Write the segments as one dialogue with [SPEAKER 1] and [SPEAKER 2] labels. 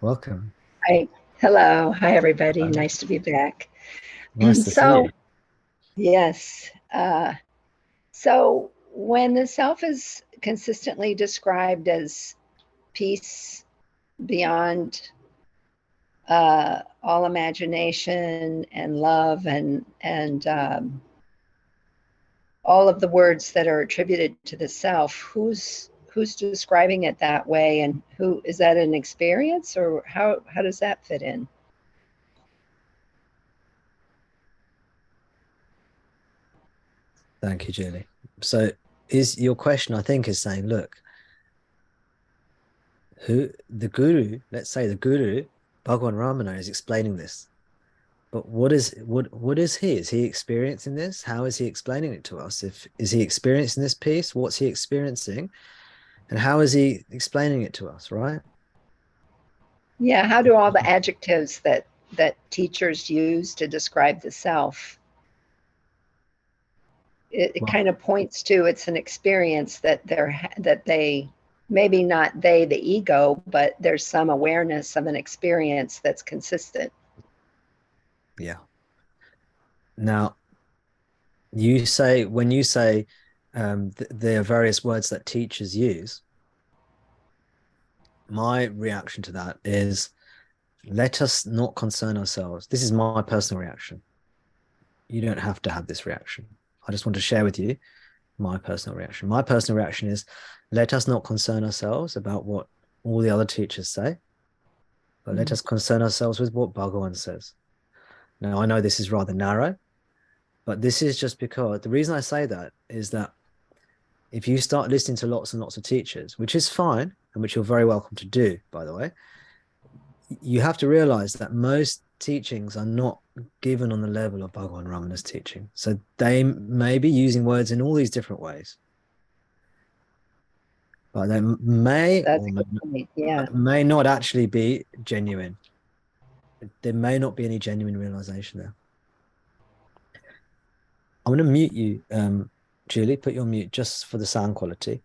[SPEAKER 1] Welcome.
[SPEAKER 2] Hi. Hello. Hi, everybody.
[SPEAKER 1] Uh,
[SPEAKER 2] Nice to be back.
[SPEAKER 1] nice to see
[SPEAKER 2] So,
[SPEAKER 1] you.
[SPEAKER 2] yes. So, when the self is consistently described as peace beyond all imagination and love and all of the words that are attributed to the self, who's describing it that way, and who is that an experience, or how does that fit in?
[SPEAKER 1] Thank you, Julie. So is your question, I think, is saying, look, who the guru, let's say the guru, Bhagavan Ramana, is explaining this. But what is he? Is he experiencing this? How is he explaining it to us? If is he experiencing this piece? What's he experiencing? And how is he explaining it to us, right?
[SPEAKER 2] Yeah, how do all the adjectives that teachers use to describe the self, it
[SPEAKER 1] Well,
[SPEAKER 2] kind of points to it's an experience that they maybe not they the ego, but there's some awareness of an experience that's consistent.
[SPEAKER 1] yeah. Now you say when you say there are various words that teachers use, my reaction to that is let us not concern ourselves. This is my personal reaction. You don't have to have this reaction. I just want to share with you my personal reaction. My personal reaction is let us not concern ourselves about what all the other teachers say, but let
[SPEAKER 2] Mm.
[SPEAKER 1] us concern ourselves with what Bhagavan says. Now, I know this is rather narrow, but this is just because the reason I say that is that if you start listening to lots and lots of teachers, which is fine, and which you're very welcome to do, by the way, you have to realize that most teachings are not given on the level of Bhagavan Ramana's teaching. So they may be using words in all these different ways, but they may
[SPEAKER 2] That's
[SPEAKER 1] or
[SPEAKER 2] a good point. Yeah.
[SPEAKER 1] may not actually be genuine. There may not be any genuine realization there. I'm going to mute you, Julie, put you on mute just for the sound quality.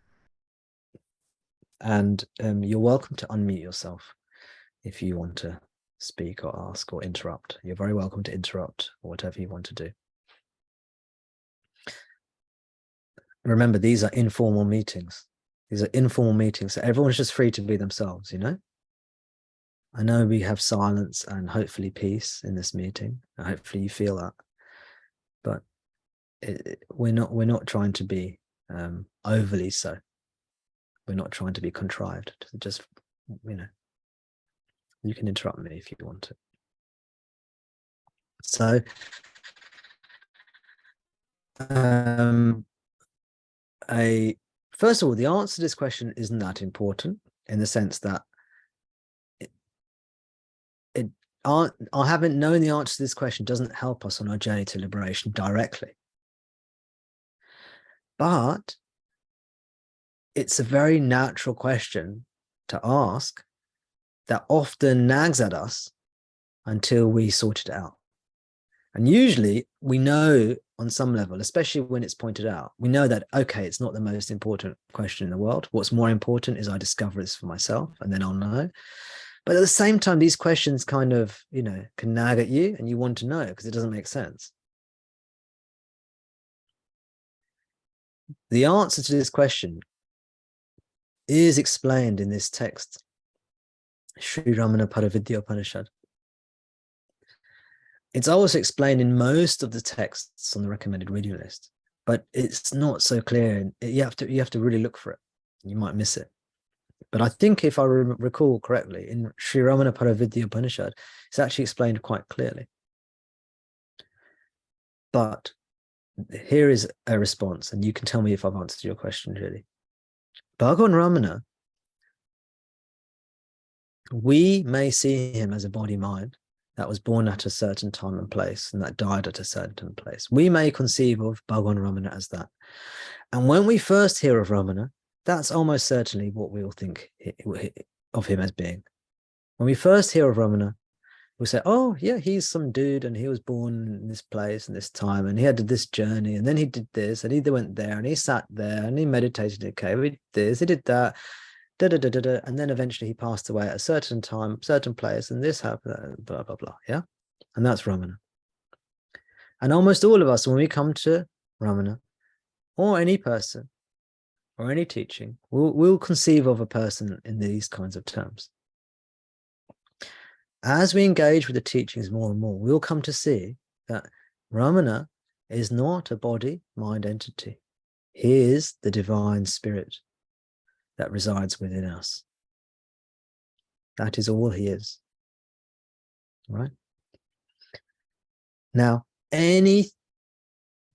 [SPEAKER 1] And you're welcome to unmute yourself if you want to speak or ask or interrupt. You're very welcome to interrupt or whatever you want to do. Remember, these are informal meetings. These are informal meetings. So everyone's just free to be themselves, you know? I know we have silence and hopefully peace in this meeting. Hopefully you feel that. But we're not trying to be overly so. We're not trying to be contrived. Just, you know, you can interrupt me if you want to. So um a first of all, the answer to this question isn't that important in the sense that it I haven't known the answer to this question doesn't help us on our journey to liberation directly. But it's a very natural question to ask that often nags at us until we sort it out. And usually we know on some level, especially when it's pointed out, we know that, okay, it's not the most important question in the world. What's more important is I discover this for myself and then I'll know. But at the same time, these questions kind of, you know, can nag at you and you want to know because it doesn't make sense. The answer to this question is explained in this text, Sri Ramana Paravidya Upanishad. It's also explained in most of the texts on the recommended reading list, but it's not so clear. You have to really look for it. You might miss it. But I think if I recall correctly, in Sri Ramana Paravidya Upanishad, it's actually explained quite clearly. But here is a response, and you can tell me if I've answered your question, really. Bhagavan Ramana, we may see him as a body mind that was born at a certain time and place and that died at a certain place. We may conceive of Bhagavan Ramana as that. And when we first hear of Ramana, that's almost certainly what we'll think of him as being. When we first hear of Ramana, we'll say, oh, yeah, he's some dude and he was born in this place and this time and he had this journey and then he did this and he went there and he sat there and he meditated in a cave, he did this, he did that. and then eventually he passed away at a certain time, certain place, and this happened, blah, blah, blah. Yeah. And that's Ramana. And almost all of us, when we come to Ramana, or any person, or any teaching, we'll conceive of a person in these kinds of terms. As we engage with the teachings more and more, we'll come to see that Ramana is not a body, mind entity. He is the divine spirit that resides within us. That is all he is. Right? Now, any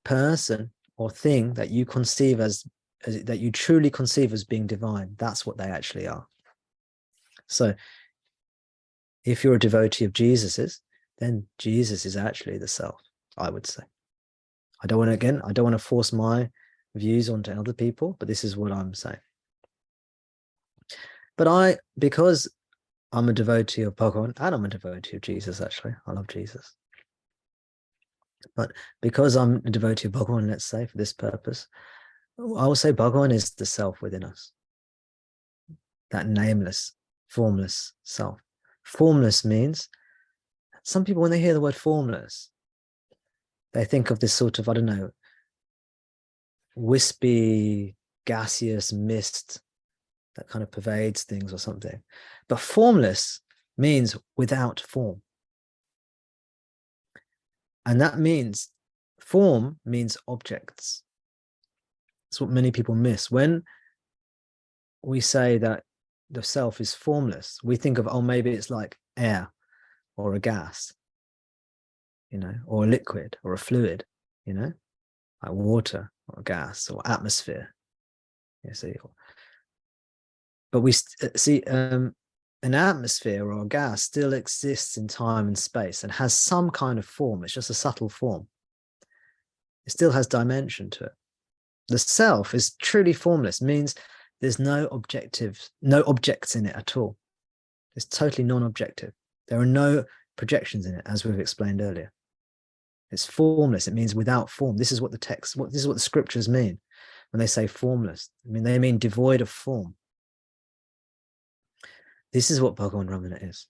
[SPEAKER 1] person or thing that you conceive as that you truly conceive as being divine, that's what they actually are. So if you're a devotee of Jesus's, then Jesus is actually the self, I would say. I don't want to force my views onto other people, but this is what I'm saying. But because I'm a devotee of Bhagavan, and I'm a devotee of Jesus, actually, I love Jesus. But because I'm a devotee of Bhagavan, let's say, for this purpose, I will say Bhagavan is the self within us. That nameless, formless self. Formless means, some people, when they hear the word formless, they think of this sort of, I don't know, wispy, gaseous mist that kind of pervades things or something. But formless means without form. And that means, form means objects. That's what many people miss. When we say that the self is formless, we think of, oh, maybe it's like air or a gas, you know, or a liquid or a fluid, you know, like water or gas or atmosphere, you see. But we see an atmosphere or a gas still exists in time and space and has some kind of form. It's just a subtle form. It still has dimension to it. The self is truly formless, means there's no objects in it at all. It's totally non-objective. There are no projections in it, as we've explained earlier. It's formless. It means without form. This is what this is what the scriptures mean when they say formless. I mean, they mean devoid of form. This is what Bhagavan Ramana is.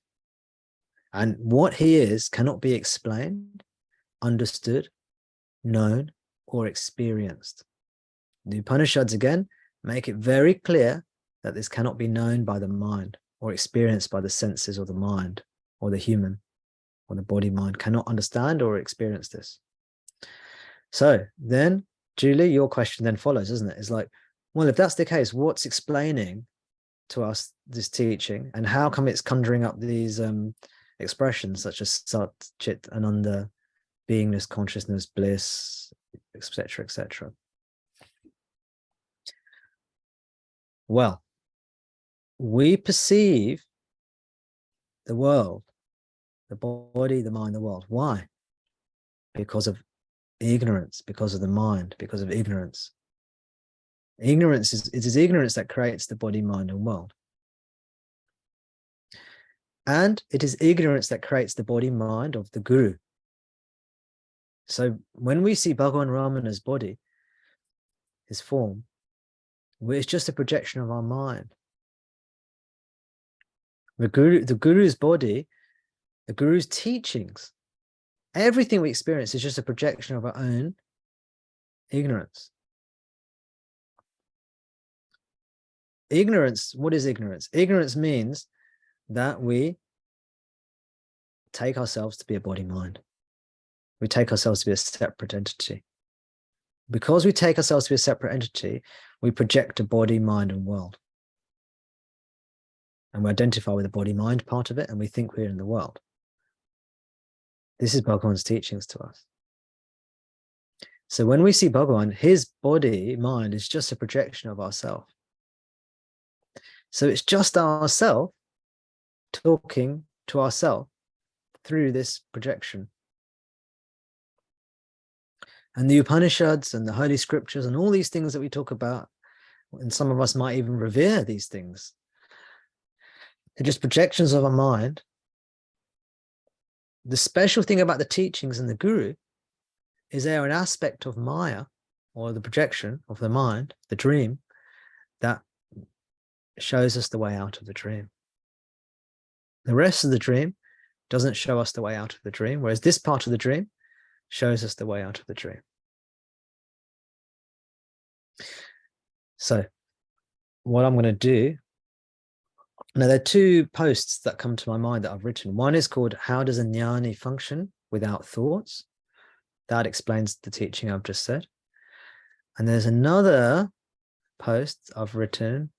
[SPEAKER 1] And what he is cannot be explained, understood, known, or experienced. The Upanishads, again, make it very clear that this cannot be known by the mind or experienced by the senses or the mind or the human or the body mind cannot understand or experience this. So then, Julie, your question then follows, isn't it? It's like, well, if that's the case, what's explaining to us this teaching, and how come it's conjuring up these expressions such as Sat, Chit, Ananda, beingness, consciousness, bliss, etc., etc.? Well, we perceive the world, the body, the mind, the world. Why? Because of ignorance, because of the mind, because of ignorance. It is ignorance that creates the body, mind, and world. And it is ignorance that creates the body, mind of the guru. So when we see Bhagavan Ramana's body, his form, it's just a projection of our mind. The guru's body, the guru's teachings, everything we experience is just a projection of our own ignorance. Ignorance, what is ignorance? Ignorance means that we take ourselves to be a body mind. We take ourselves to be a separate entity. Because we take ourselves to be a separate entity, we project a body, mind, and world. And we identify with the body, mind part of it, and we think we're in the world. This is Bhagavan's teachings to us. So when we see Bhagavan, his body, mind is just a projection of ourself. So it's just ourself talking to ourself through this projection. And the Upanishads and the Holy Scriptures and all these things that we talk about, and some of us might even revere these things, they're just projections of our mind. The special thing about the teachings and the Guru is they're an aspect of Maya, or the projection of the mind, the dream, that shows us the way out of the dream. The rest of the dream doesn't show us the way out of the dream, whereas this part of the dream shows us the way out of the dream. So what I'm going to do, now there are two posts that come to my mind that I've written. One is called How Does a Jnani Function Without Thoughts? That explains the teaching I've just said. And there's another post I've written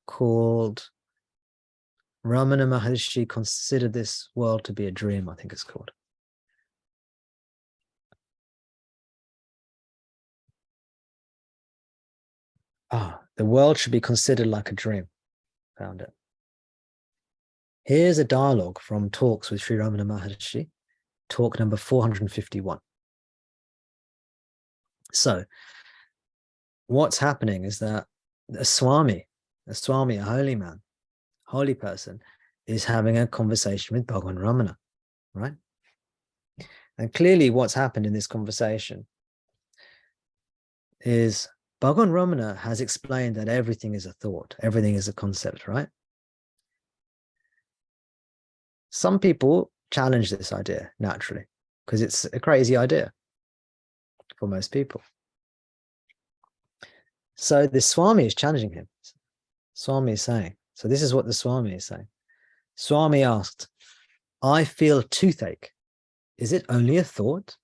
[SPEAKER 1] called Ramana Maharshi Considered This World to Be a Dream, I think it's called. The world should be considered like a dream. Found it. Here's a dialogue from Talks with Sri Ramana Maharshi, talk number 451. So what's happening is that a Swami, a holy man, holy person, is having a conversation with Bhagavan Ramana, right? And clearly what's happened in this conversation is Bhagavan Ramana has explained that everything is a thought, everything is a concept, right? Some people challenge this idea naturally because it's a crazy idea for most people. So the Swami is challenging him. Swami is saying, so this is what the Swami is saying. Swami asked, I feel toothache. Is it only a thought?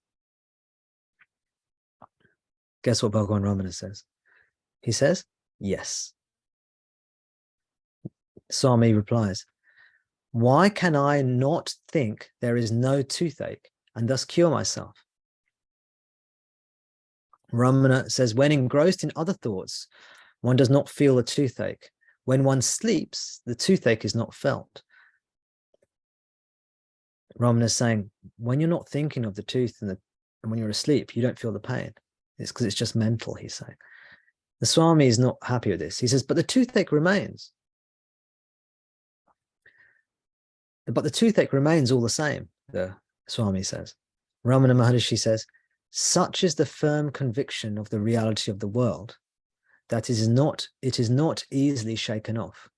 [SPEAKER 1] Guess what Bhagavan Ramana says? He says, yes. Swami replies, why can I not think there is no toothache and thus cure myself? Ramana says, when engrossed in other thoughts, one does not feel the toothache. When one sleeps, the toothache is not felt. Ramana is saying, when you're not thinking of the tooth and when you're asleep, you don't feel the pain. It's because it's just mental, he's saying. The Swami is not happy with this. He says, but the toothache remains. But the toothache remains all the same, the Swami says. Ramana Maharshi says, such is the firm conviction of the reality of the world that it is not easily shaken off.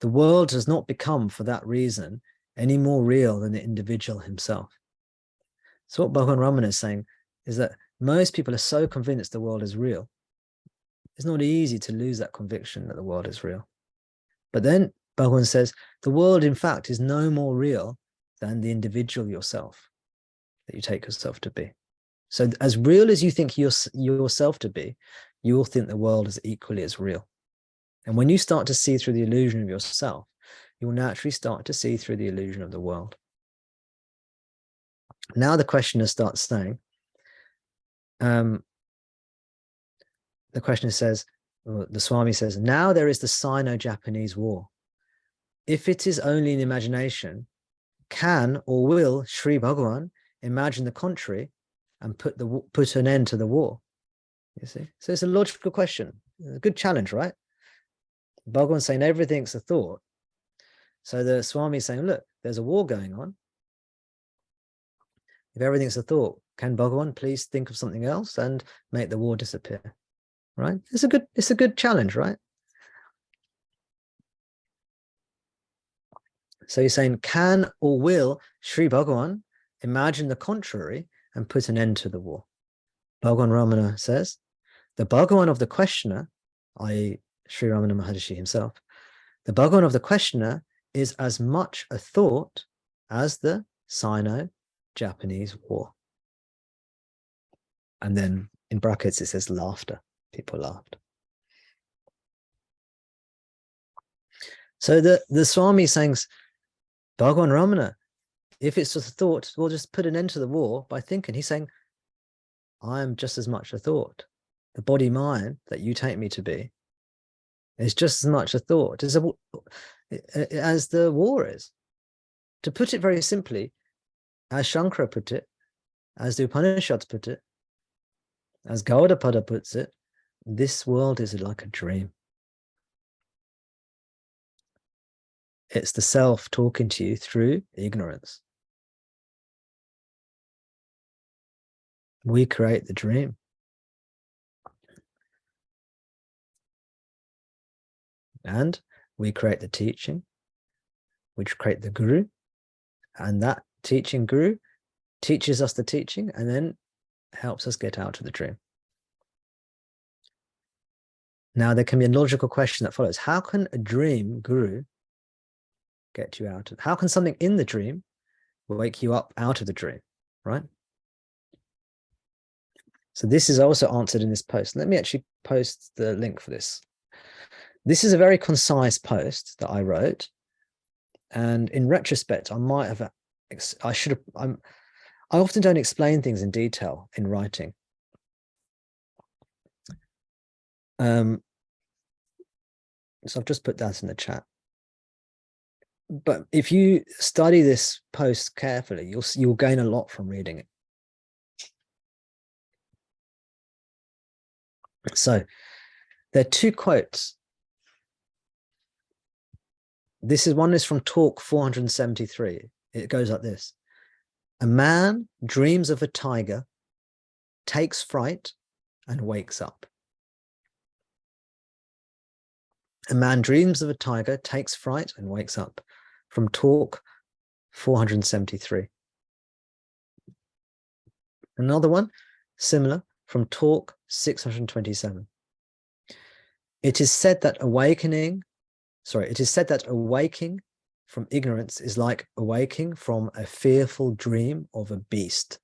[SPEAKER 1] The world does not become, for that reason, any more real than the individual himself. So what Bhagavan Ramana is saying is that most people are so convinced the world is real. It's not easy to lose that conviction that the world is real. But then Bhagavan says, the world, in fact, is no more real than the individual yourself that you take yourself to be. So as real as you think yourself to be, you will think the world is equally as real. And when you start to see through the illusion of yourself, you will naturally start to see through the illusion of the world. Now the questioner starts saying, the questioner says, or the Swami says, now there is the Sino-Japanese war. If it is only in imagination, can or will Sri Bhagavan imagine the contrary and put an end to the war? You see? So it's a logical question, a good challenge, right? Bhagavan's saying everything's a thought. So the Swami is saying, look, there's a war going on. If everything's a thought, can Bhagavan please think of something else and make the war disappear? Right? It's a good challenge, right? So he's saying, can or will Sri Bhagavan imagine the contrary and put an end to the war? Bhagavan Ramana says, the Bhagavan of the questioner, i.e. Sri Ramana Maharshi himself, the Bhagavan of the questioner is as much a thought as the Sino-Japanese war. And then in brackets it says laughter. People laughed. So the Swami is saying, Bhagavan Ramana, if it's just a thought, we'll just put an end to the war by thinking. He's saying, I am just as much a thought. The body-mind that you take me to be is just as much a thought as the war is. To put it very simply, as Shankara put it, as the Upanishads put it, as Gaudapada puts it, this world is like a dream. It's the self talking to you through ignorance. We create the dream. And we create the teaching, which create the guru, and that teaching guru teaches us the teaching and then helps us get out of the dream. Now, there can be a logical question that follows. How can a dream guru get you out of, how can something in the dream wake you up out of the dream, right? So this is also answered in this post. Let me actually post the link for this. This is a very concise post that I wrote. And in retrospect, I might have, I often don't explain things in detail in writing. So I've just put that in the chat. But if you study this post carefully, you'll gain a lot from reading it. So there are two quotes. One is from Talk 473. It goes like this. A man dreams of a tiger, takes fright, and wakes up. A man dreams of a tiger, takes fright, and wakes up. From Talk 473. Another one, similar, from Talk 627. It is said that awaking from ignorance is like awaking from a fearful dream of a beast.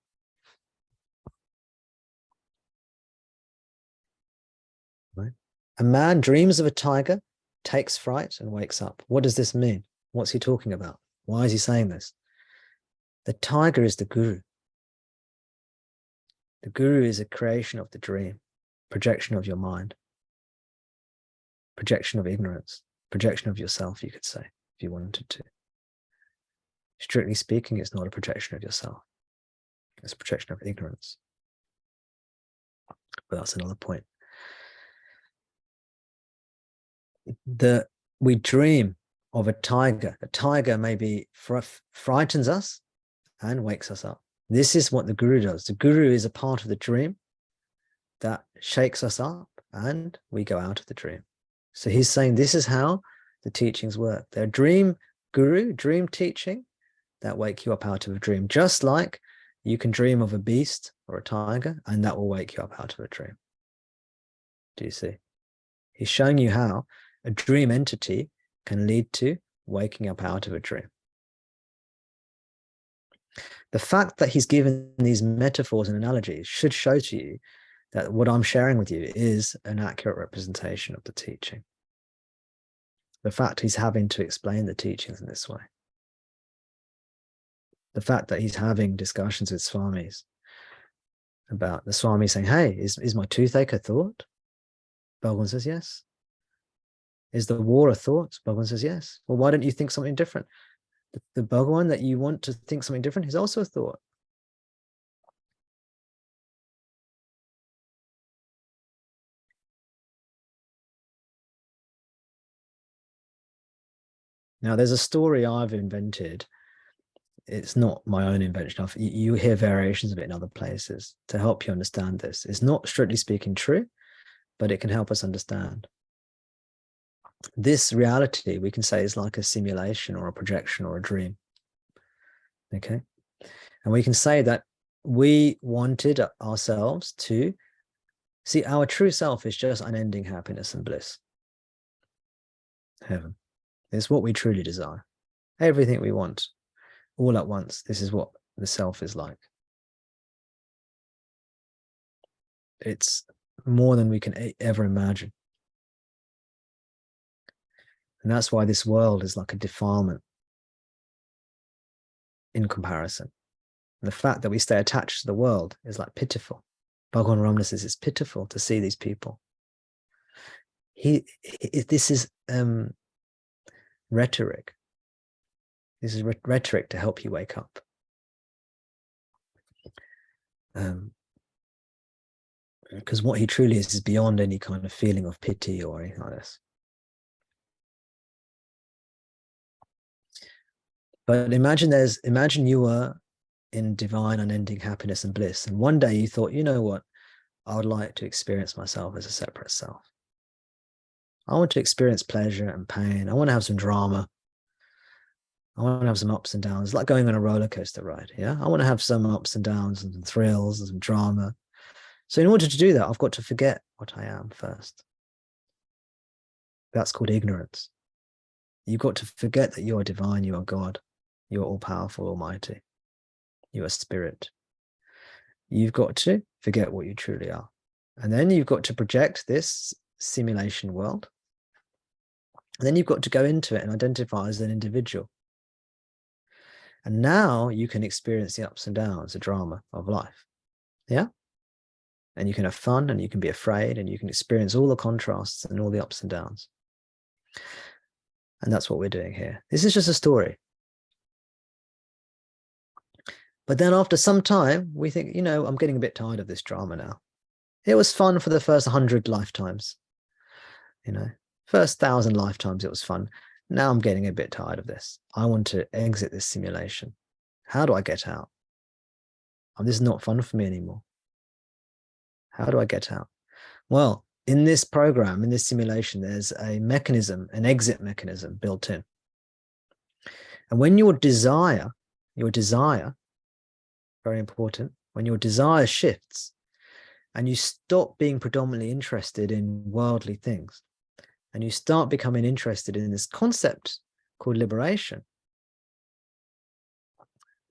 [SPEAKER 1] Right? A man dreams of a tiger, takes fright, and wakes up. What does this mean? What's he talking about? Why is he saying this? The tiger is the guru. The guru is a creation of the dream, projection of your mind, projection of ignorance, projection of yourself, you could say, if you wanted to. Strictly speaking, it's not a projection of yourself. It's a projection of ignorance. But that's another point. We dream of a tiger. A tiger maybe frightens us and wakes us up. This is what the guru does. The guru is a part of the dream that shakes us up and we go out of the dream. So he's saying this is how the teachings work. They're dream guru, dream teaching that wake you up out of a dream, just like you can dream of a beast or a tiger and that will wake you up out of a dream. Do you see? He's showing you how a dream entity can lead to waking up out of a dream. The fact that he's given these metaphors and analogies should show to you that what I'm sharing with you is an accurate representation of the teaching. The fact he's having to explain the teachings in this way. The fact that he's having discussions with swamis about the swami saying, hey, is my toothache a thought? Bhagavan says, yes. Is the war a thought? Bhagavan says, yes. Well, why don't you think something different? The Bhagavan that you want to think something different is also a thought. Now, there's a story I've invented. It's not my own invention. You hear variations of it in other places to help you understand this. It's not strictly speaking true, but it can help us understand. This reality, we can say, is like a simulation or a projection or a dream. Okay? And we can say that we wanted ourselves to see our true self is just unending happiness and bliss. Heaven. It's what we truly desire. Everything we want, all at once. This is what the self is like. It's more than we can ever imagine. And that's why this world is like a defilement in comparison. And the fact that we stay attached to the world is like pitiful. Bhagavan Ramana says it's pitiful to see these people. This is rhetoric. This is rhetoric to help you wake up. Because what he truly is beyond any kind of feeling of pity or anything like this. But imagine you were in divine unending happiness and bliss, and one day you thought, you know what, I would like to experience myself as a separate self. I want to experience pleasure and pain. I want to have some drama. I want to have some ups and downs. It's like going on a roller coaster ride. Yeah. I want to have some ups and downs and some thrills and some drama. So in order to do that, I've got to forget what I am first. That's called ignorance. You've got to forget that you are divine, you are God, you are all-powerful, almighty, you are spirit. You've got to forget what you truly are. And then you've got to project this simulation world. And then you've got to go into it and identify as an individual. And now you can experience the ups and downs, the drama of life. Yeah? And you can have fun and you can be afraid and you can experience all the contrasts and all the ups and downs. And that's what we're doing here. This is just a story. But then after some time, we think, you know, I'm getting a bit tired of this drama now. It was fun for the first 100 lifetimes. You know, first 1,000 lifetimes, it was fun. Now I'm getting a bit tired of this. I want to exit this simulation. How do I get out? Oh, this is not fun for me anymore. How do I get out? Well, in this program, in this simulation, there's a mechanism, an exit mechanism built in. And when your desire, very important, when your desire shifts and you stop being predominantly interested in worldly things and you start becoming interested in this concept called liberation,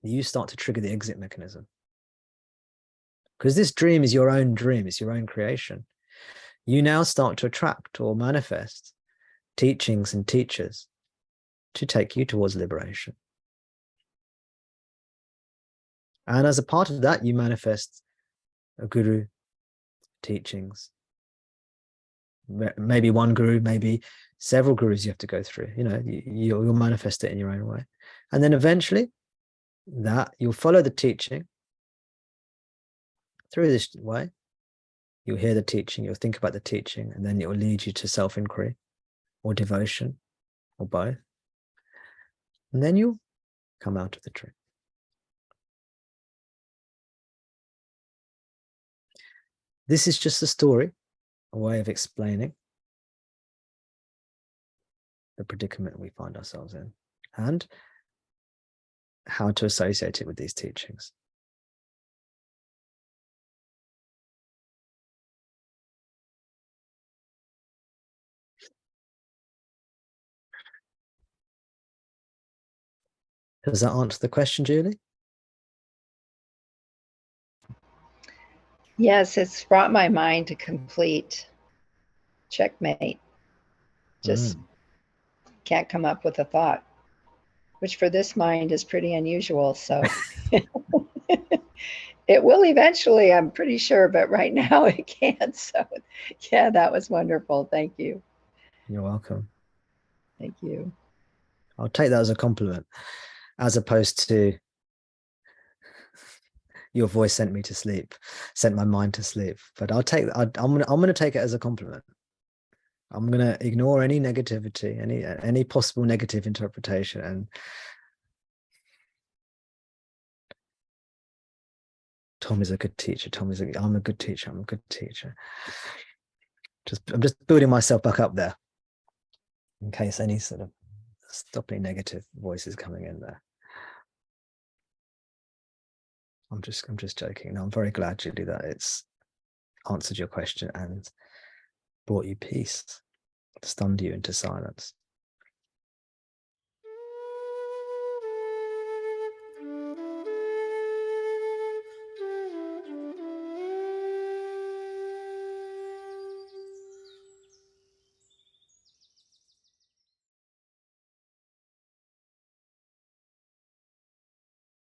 [SPEAKER 1] you start to trigger the exit mechanism. Because this dream is your own dream, it's your own creation. You now start to attract or manifest teachings and teachers to take you towards liberation. And as a part of that, you manifest a guru, teachings, maybe one guru, maybe several gurus you have to go through. You know, you'll manifest it in your own way. And then eventually that you'll follow the teaching through this way. You'll hear the teaching, you'll think about the teaching, and then it will lead you to self-inquiry or devotion or both. And then you'll come out of the truth. This is just a story, a way of explaining the predicament we find ourselves in and how to associate it with these teachings. Does that answer the question, Julie?
[SPEAKER 2] Yes, it's brought my mind to complete checkmate. Just can't come up with a thought, which for this mind is pretty unusual. So it will eventually, I'm pretty sure, but right now it can't. So yeah, that was wonderful. Thank you.
[SPEAKER 1] You're welcome.
[SPEAKER 2] Thank you.
[SPEAKER 1] I'll take that as a compliment, as opposed to your voice sent me to sleep, sent my mind to sleep. But I'm gonna take it as a compliment. I'm gonna ignore any negativity, any possible negative interpretation, and Tom is a good teacher. I'm a good teacher. I'm a good teacher. I'm just building myself back up there, in case any sort of stopping negative voices coming in there. I'm just joking. No, I'm very glad, Julie, that it's answered your question and brought you peace, stunned you into silence.